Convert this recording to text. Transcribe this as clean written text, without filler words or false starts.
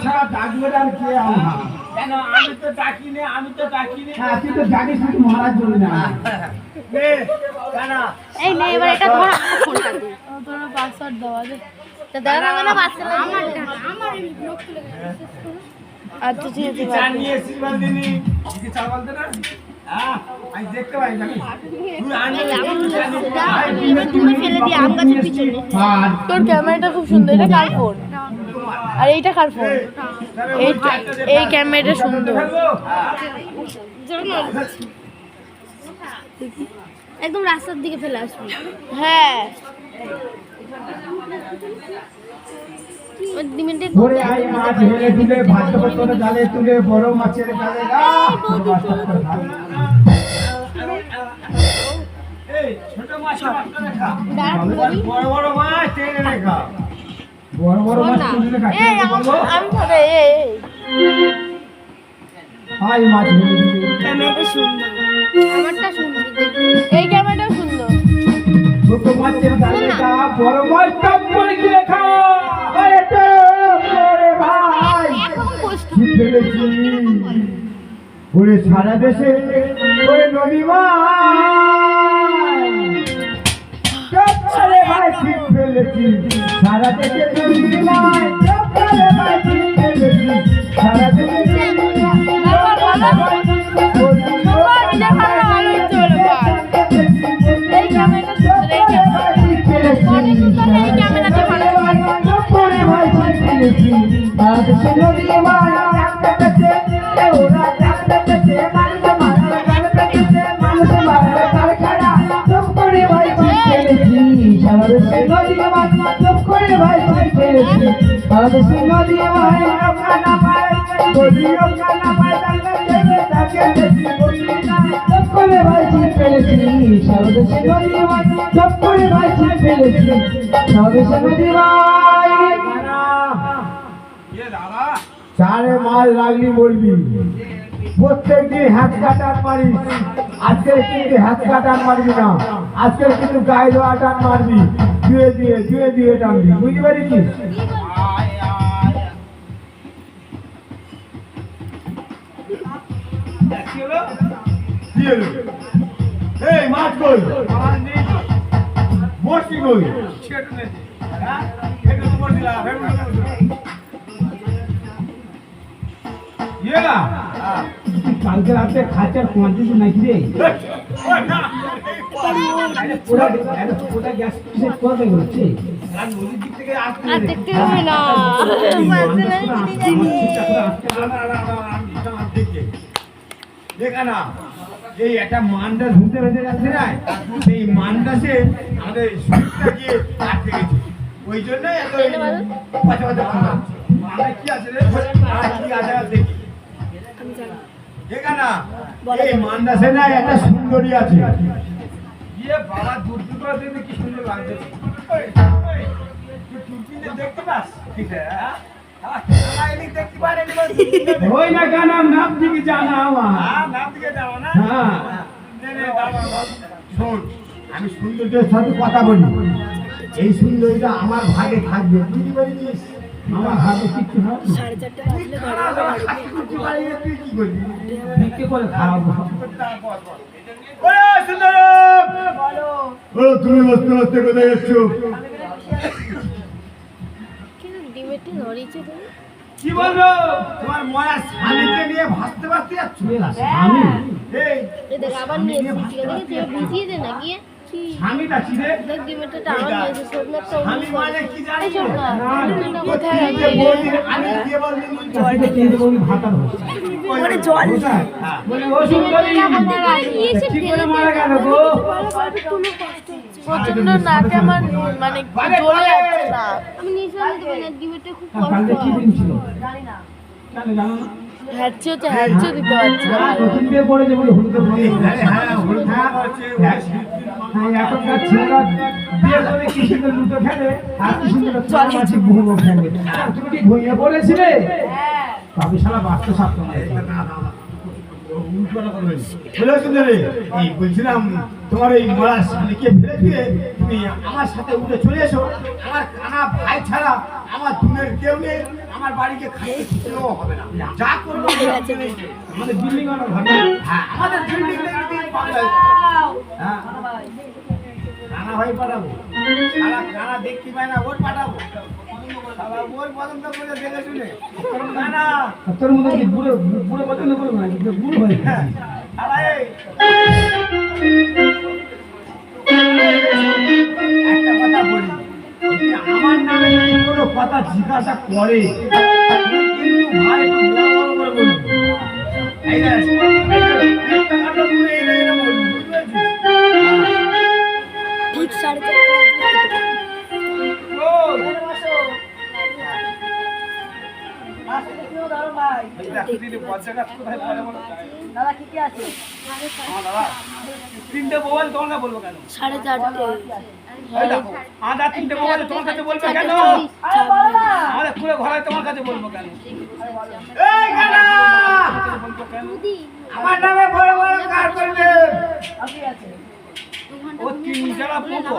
ছাড়া ডাকবে আর কে কেন আমি তো ডাকিনি হ্যাঁ তুই তো ডাকিস না মহারাজ বলি না এই নে এবার এটা ধর ফোনটা দে তোর পাসওয়ার্ড দাও আগে তো দাও না পাসওয়ার্ড আমার ব্লক খুলে গেছে আচ্ছা ঠিক আছে জানিয়েছি বলদিনি কি চা বলতে না হ্যাঁ আমি দেখতে পাই জানি তুই ফেলে দি আম গাছের পিছনে তোর ক্যামেরাটা খুব সুন্দর এটা কার ফোন আর এইটা কার ফোন এই ক্যামেরাটা সুন্দর একদম রাস্তার দিকে ফেলে আসবি হ্যাঁ ধরে আই মাছ ধরে দিলে ভাত পত্র জালে তুলে বড় মাছের গালে এই ছোট মাছ খা বড় বড় মাছ টেনে রেখা বড় বড় মাছ তুলে খা এই আমি ধরে এই আই মাছ ধরে দিলে ক্যামেরাটা সুন্দর আমারটা সুন্দর এই ক্যামেরাটা সুন্দর ছোট মাছের গালে খা বড় মাছ টপ করে গিয়ে খা আরে তো ওরে ভাই কি ফেলেছি ওরে সারা দেশে ওরে নদী মাছ টপ করে ভাই ঠিক ফেলেছি সারা দেশে নদী মাছ টপ করে ভাই ঠিক ফেলেছি সারা দেশে নদী এই ক্যামেরাটা সুন্দর এই ক্যামেরাটা ভালো চারে মাল লাগলি বলবি প্রত্যেক দিন হাত কাটার মারিস আজকে কিন্তু হাত কাটার মারবি না আজকে কিন্তু গায়ে দেওয়া টান মারবি ধুয়ে দিয়ে টানবি বুঝতে পারিস এই মাছ কই বসি কই কালকে রাতে খাঁচার কোয়ান্টিটি নাকি রে ওটা গ্যাস কোথায় করছে নদীর দিক থেকে আর দেখতে হবে না দেখা না এই একটা মানটা ধুতে বেঁধে যাচ্ছে না সেই মানটাছে আমাদের শরীরটা গিয়ে আটকে গেছে ওই জন্যই এত পাচা আমরা কি আছে রে কি আছে দেখি দেখা না এই মানটাছে না একটা সুন্দরী আছে ইয়ে বাবা দূর দূর দেখতে কি সুন্দর লাগছে দেখতে পাস ঠিক আছে ওই না কেন নাম দিকে জানা আমার নাম দিকে যাও না হ্যাঁ শোন আমি সুন্দরীর সাথে কথা বলি এই সুন্দরীটা আমার ভাগে থাকবে বুঝতে পারিস আমার হাতে কিছু হবে 4:30 বাজলে তুই কি করবি দেখতে করে খারাপ ওরে সুন্দর বলো ও তুমি বসতে বসতে কোথায় যাচ্ছ ডিমেটে ধরেছে তুমি কি বলবো তোমার ময়া স্বামীকে নিয়ে ভাসতে যাচ্ছ স্বামী এই দেখ আবার নিয়ে এসেছি দেখে ভিজিয়ে দে না গিয়ে স্বামীটা কি রে দেখ ডিমেটে আবার নিয়ে এসেছে সোমনাথ স্বামী মানে কি জানি না কোথায় আছে আমি দিয়ে বলবি জলটা কিনে বলি ভাতা হচ্ছে ওরে জল বলে ও সুন্দরী ঠিক করে মারা গেল গো প্রচন্ড নাকে আমার মানে জ্বলে যাচ্ছে না আমি নিশ্চয়ই দেব না ডিমেটে খুব কষ্ট কালকে কি দিন ছিল জানি না জানো না হ্যাচি হচ্ছে হ্যাচিও দিতে পারছি না ভালো। নতুন বিয়ে পড়েছে বলে হলুদের মধ্যে হ্যাঁ হলুদ হচ্ছে, এখনকার ছেলেরা বিয়ে করে কি সুন্দর লুটো খেলে আর কি সুন্দর চলামাছি ঘুমো খেলে তুমি কি ঘুমিয়ে পড়েছিলে তবে শালা বাচ্চা সাপ্ত এই বলছিলাম তোমার এই মরা শালিকে ফেলে দিয়ে তুমি আমার সাথে উঠে চলে এসো। আমার কানা ভাই ছাড়া আমার দুনের কেউ নেই, আমার বাড়িকে খাইয়ে খেতেও হবে না, যা করবো আমাদের বিল্ডিং অনেক ভালো হ্যাঁ আমাদের বিল্ডিং হ্যাঁ কানা ভাই পাঠাবো, সারা কানা দেখতে পায় না ওর পাঠাবো, সারা ওর পছন্দ করে দেখে শুনে কানা তোর মধ্যে কি বুড়ো বুড়ো পছন্দ করবো না বুড়ো হয়ে হ্যাঁ সারা এই একটা কথা বলি, যদি আমার নামে যদি কোনো কথা জিজ্ঞাসা করে কিন্তু ভাই একটু বড় বড় করে বলবি, এই না একটা কথা বলে এই না বলবি, বুঝতে পেরেছিস? ঠিক 4:30 তিনটে মোবাইল তোমার কাছে বলবো কেন? 4:30 তিনটে মোবাইল তোমার কাছে বলবো কেন? আমাদের খুলে ঘরে তোমার কাছে বলবো কেন? এই গানা! আমার নামে বড় বড় কার করবে? ও তিন জনা পুতো।